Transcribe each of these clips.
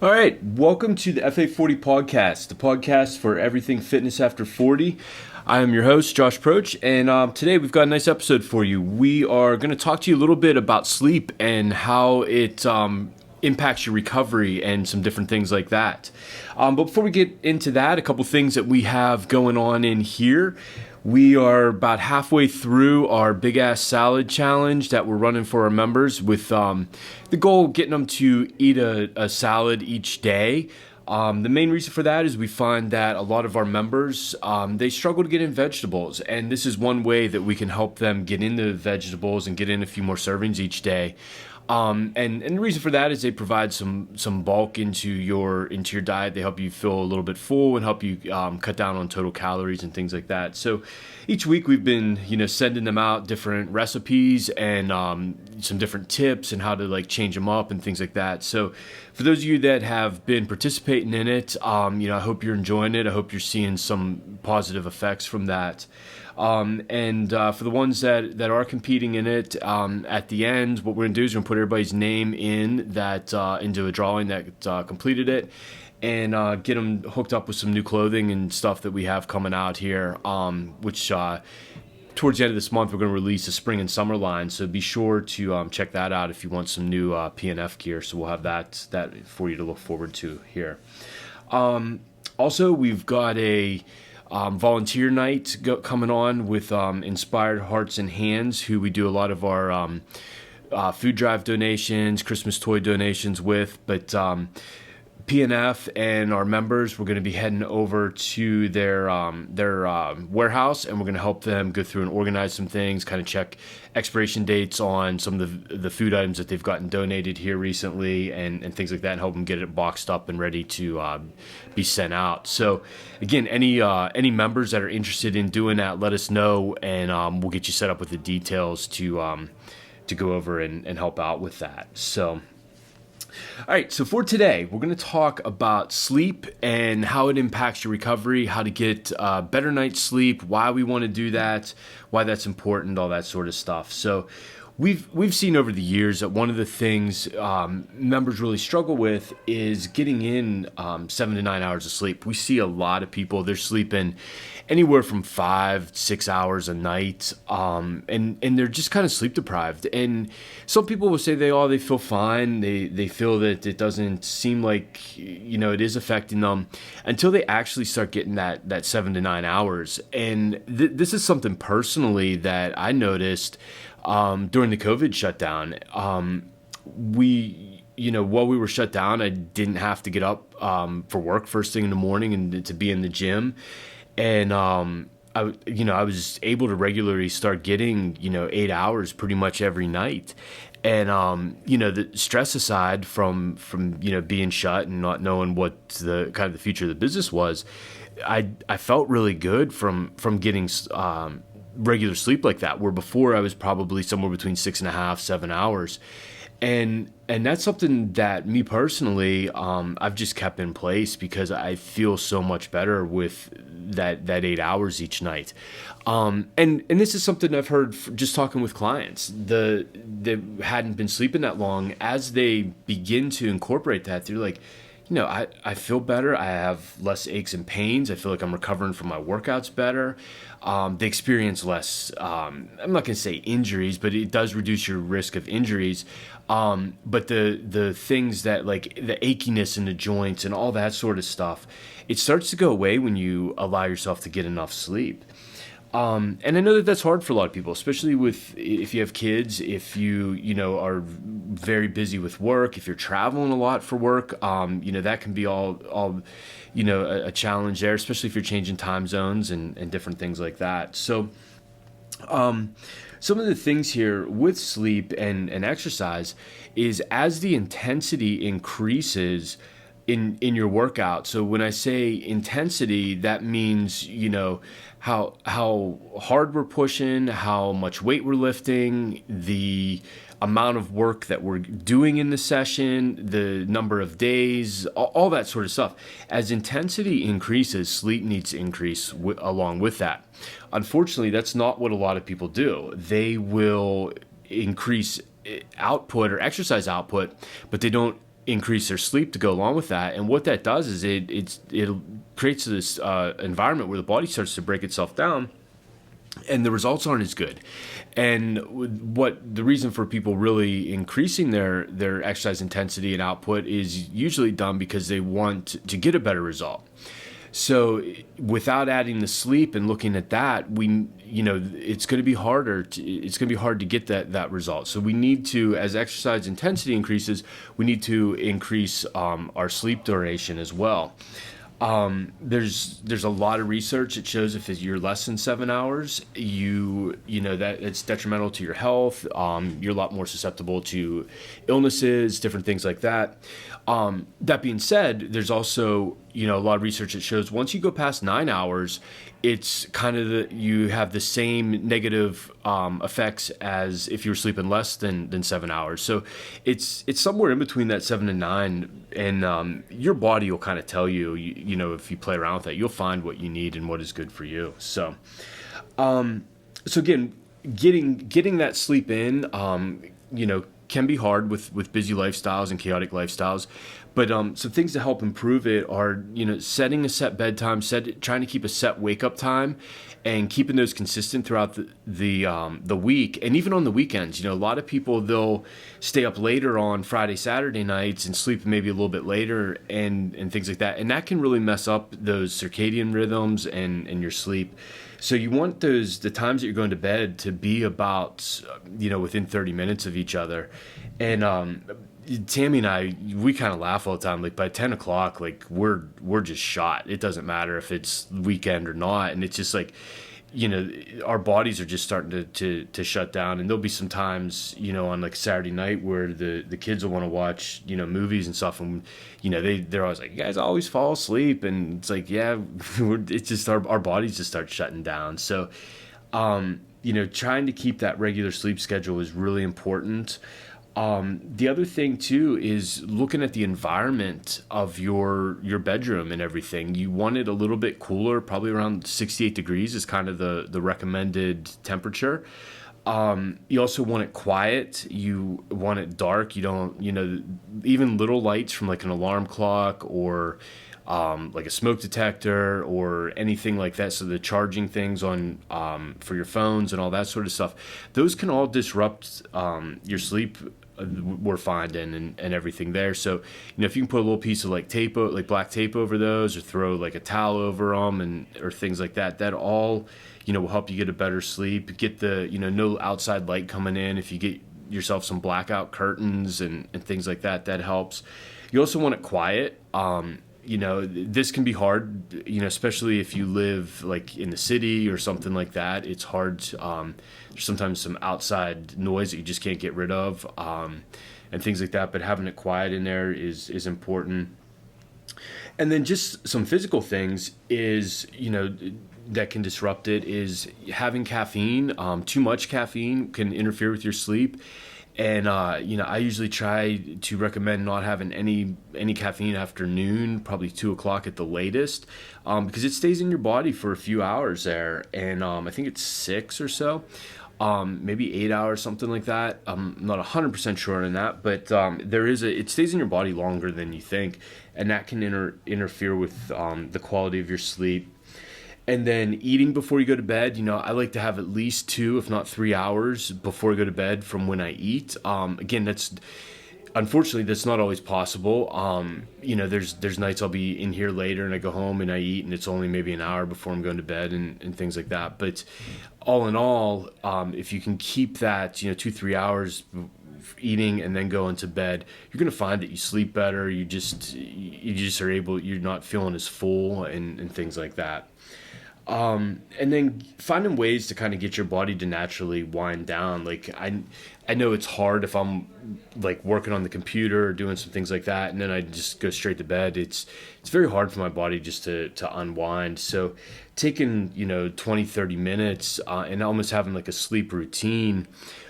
All right, welcome to the FA40 podcast, the podcast for everything fitness after 40. I am your host, Josh Proch, and today we've got a nice episode for you. We are going to talk to you a little bit about sleep and how it impacts your recovery and some different things like that. But before we get into that, a couple things that we have going on in here. We are about halfway through our Big Ass Salad Challenge that we're running for our members with the goal of getting them to eat a salad each day. The main reason for that is we find that a lot of our members, they struggle to get in vegetables. And this is one way that we can help them get into vegetables and get in a few more servings each day. And the reason for that is they provide some bulk into your diet. They help you feel a little bit full and help you cut down on total calories and things like that. So each week we've been sending them out different recipes and some different tips and how to change them up and things like that. So for those of you that have been participating in it, I hope you're enjoying it. I hope you're seeing some positive effects from that. And for the ones that are competing in it, at the end, what we're going to do is we're going to put everybody's name in that into a drawing that completed it, and get them hooked up with some new clothing and stuff that we have coming out here, which towards the end of this month, we're going to release a spring and summer line. So be sure to check that out if you want some new PNF gear. So we'll have that for you to look forward to here. Also, we've got a volunteer night coming on with Inspired Hearts and Hands, who we do a lot of our food drive donations, Christmas toy donations with. But PNF and our members, we're going to be heading over to their warehouse, and we're going to help them go through and organize some things, kind of check expiration dates on some of the food items that they've gotten donated here recently, and things like that, and help them get it boxed up and ready to be sent out. So again, any members that are interested in doing that, let us know, and we'll get you set up with the details to go over and help out with that. So all right, so for today, we're going to talk about sleep and how it impacts your recovery, how to get better night's sleep, why we want to do that, why that's important, all that sort of stuff. So we've seen over the years that one of the things members really struggle with is getting in 7 to 9 hours of sleep. We see a lot of people, they're sleeping anywhere from 5-6 hours a night, and they're just kind of sleep deprived. And some people will say they feel fine, they feel that it doesn't seem like it is affecting them, until they actually start getting that 7 to 9 hours. And this is something personally that I noticed during the COVID shutdown. While we were shut down, I didn't have to get up for work first thing in the morning and to be in the gym. And I was able to regularly start getting 8 hours pretty much every night. And the stress aside from being shut and not knowing what the kind of the future of the business was, I felt really good from getting regular sleep like that, where before I was probably somewhere between 6.5, 7 hours. And that's something that me personally, I've just kept in place because I feel so much better with that 8 hours each night. And this is something I've heard just talking with clients that hadn't been sleeping that long. As they begin to incorporate that, they're like, I feel better. I have less aches and pains. I feel like I'm recovering from my workouts better. They experience less, I'm not going to say injuries, but it does reduce your risk of injuries. But the things that the achiness in the joints and all that sort of stuff, it starts to go away when you allow yourself to get enough sleep. And I know that that's hard for a lot of people, especially if you have kids, if you are very busy with work, if you're traveling a lot for work, that can be all a challenge there, especially if you're changing time zones and different things like that. So, some of the things here with sleep and exercise is as the intensity increases in your workout. So when I say intensity, that means, how hard we're pushing, how much weight we're lifting, the amount of work that we're doing in the session, the number of days, all that sort of stuff. As intensity increases, sleep needs to increase along with that. Unfortunately, that's not what a lot of people do. They will increase output or exercise output, but they don't increase their sleep to go along with that. And what that does is it creates this environment where the body starts to break itself down, and the results aren't as good. And what the reason for people really increasing their exercise intensity and output is usually done because they want to get a better result. So without adding the sleep and looking at that, it's going to be harder. It's going to be hard to get that result. So we need to, as exercise intensity increases, we need to increase our sleep duration as well. There's a lot of research that shows if you're less than 7 hours, that it's detrimental to your health. You're a lot more susceptible to illnesses, different things like that. That being said, there's also, a lot of research that shows once you go past 9 hours, it's kind of you have the same negative effects as if you were sleeping less than 7 hours. So it's somewhere in between that 7 and 9, and your body will kind of tell you, if you play around with that, you'll find what you need and what is good for you. So, again, getting that sleep in, can be hard with busy lifestyles and chaotic lifestyles. But some things to help improve it are, setting a set bedtime, trying to keep a set wake up time, and keeping those consistent throughout the week, and even on the weekends. A lot of people, they'll stay up later on Friday, Saturday nights and sleep maybe a little bit later and things like that, and that can really mess up those circadian rhythms and your sleep. So you want the times that you're going to bed to be about, within 30 minutes of each other. And Tammy and I, we kind of laugh all the time. Like by 10 o'clock, like we're just shot. It doesn't matter if it's weekend or not. And it's just like, our bodies are just starting to shut down. And there'll be some times, on like Saturday night where the kids will want to watch, movies and stuff. And, they're always like, you guys always fall asleep. And it's like, yeah, it's just our bodies just start shutting down. So, trying to keep that regular sleep schedule is really important. The other thing too is looking at the environment of your bedroom and everything. You want it a little bit cooler, probably around 68 degrees is kind of the recommended temperature. You also want it quiet. You want it dark. You don't, even little lights from like an alarm clock or like a smoke detector or anything like that. So the charging things on for your phones and all that sort of stuff, those can all disrupt your sleep. We're finding and everything there. So if you can put a little piece of like tape, like black tape over those, or throw like a towel over them or things like that, that all will help you get a better sleep. Get the no outside light coming in. If you get yourself some blackout curtains and things like that, that helps. You also want it quiet. This can be hard, especially if you live like in the city or something like that. It's hard. There's sometimes some outside noise that you just can't get rid of, and things like that. But having it quiet in there is important. And then just some physical things is, that can disrupt it is having caffeine. Too much caffeine can interfere with your sleep. And, I usually try to recommend not having any caffeine after noon, probably 2 o'clock at the latest, because it stays in your body for a few hours there. And I think it's 6 or so, maybe 8 hours, something like that. I'm not 100% sure on that, but it stays in your body longer than you think, and that can interfere with the quality of your sleep. And then eating before you go to bed, I like to have at least 2, if not 3 hours before I go to bed from when I eat. Again, unfortunately, that's not always possible. There's nights I'll be in here later and I go home and I eat and it's only maybe an hour before I'm going to bed and things like that. But all in all, if you can keep that, 2-3 hours eating and then going to bed, you're going to find that you sleep better. You just are you're not feeling as full and things like that. And then finding ways to kind of get your body to naturally wind down. Like I know it's hard if I'm like working on the computer or doing some things like that, and then I just go straight to bed. It's very hard for my body just to unwind. So taking, 20-30 minutes and almost having like a sleep routine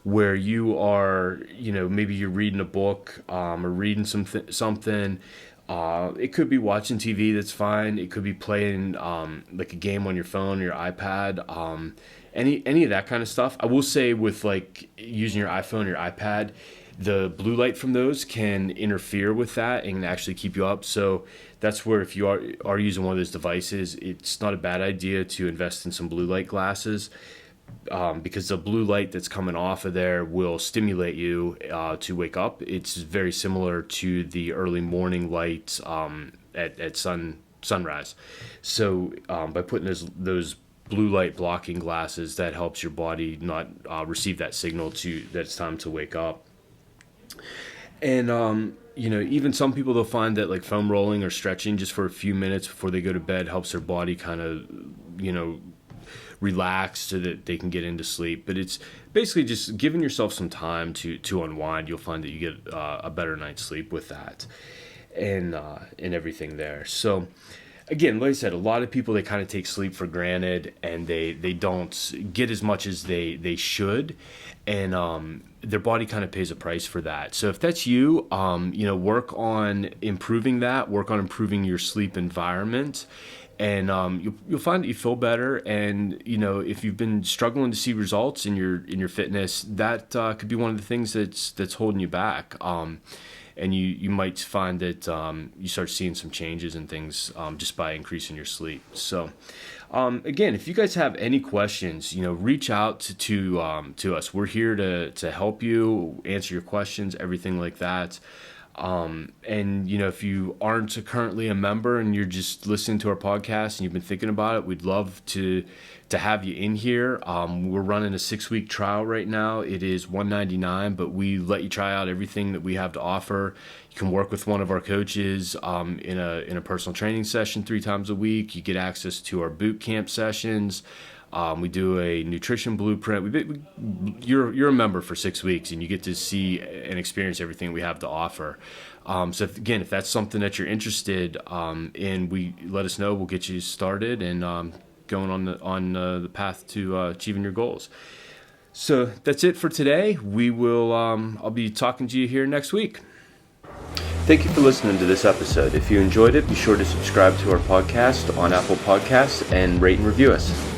where you are, maybe you're reading a book or reading something. It could be watching TV, that's fine. It could be playing like a game on your phone or your iPad, any of that kind of stuff. I will say with like using your iPhone or your iPad, The blue light from those can interfere with that and actually keep you up. So that's where if you are using one of those devices, it's not a bad idea to invest in some blue light glasses. Because the blue light that's coming off of there will stimulate you to wake up. It's very similar to the early morning light at sunrise. So by putting those blue light blocking glasses, that helps your body not receive that signal that it's time to wake up. And even some people, they'll find that like foam rolling or stretching just for a few minutes before they go to bed helps their body kind of relax so that they can get into sleep. But it's basically just giving yourself some time to unwind. You'll find that you get a better night's sleep with that, and everything there. So again, like I said, a lot of people, they kind of take sleep for granted, and they don't get as much as they should, and their body kind of pays a price for that. So if that's you, work on improving that, work on improving your sleep environment, and you'll find that you feel better. And if you've been struggling to see results in your fitness, that could be one of the things that's holding you back. And you might find that you start seeing some changes in things just by increasing your sleep. So again, if you guys have any questions, reach out to us. We're here to help you, answer your questions, everything like that. And if you aren't currently a member and you're just listening to our podcast and you've been thinking about it, we'd love to have you in here. We're running a 6-week trial right now. It is $199, but we let you try out everything that we have to offer. You can work with one of our coaches in a personal training session 3 times a week. You get access to our boot camp sessions. We do a nutrition blueprint. You're a member for 6 weeks, and you get to see and experience everything we have to offer. So if that's something that you're interested in, let us know. We'll get you started and going on the path to achieving your goals. So that's it for today. We will. I'll be talking to you here next week. Thank you for listening to this episode. If you enjoyed it, be sure to subscribe to our podcast on Apple Podcasts and rate and review us.